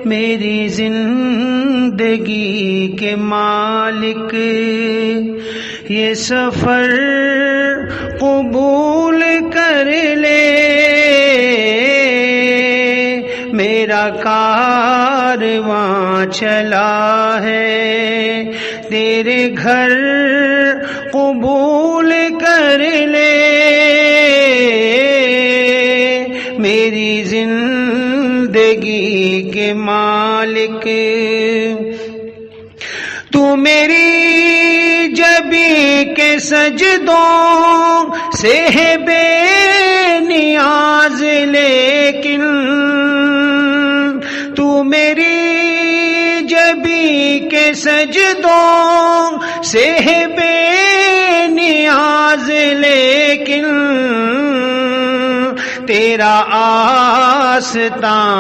میری زندگی کے مالک یہ سفر قبول کر لے، میرا کارواں چلا ہے تیرے گھر قبول کر لے، میری زندگی کے مالک تو میری جبی کے سجدوں سے ہے بے نیاز، لیکن تو میری جبی کے سجدوں سے ہے بے نیاز، لیکن تیرا آستان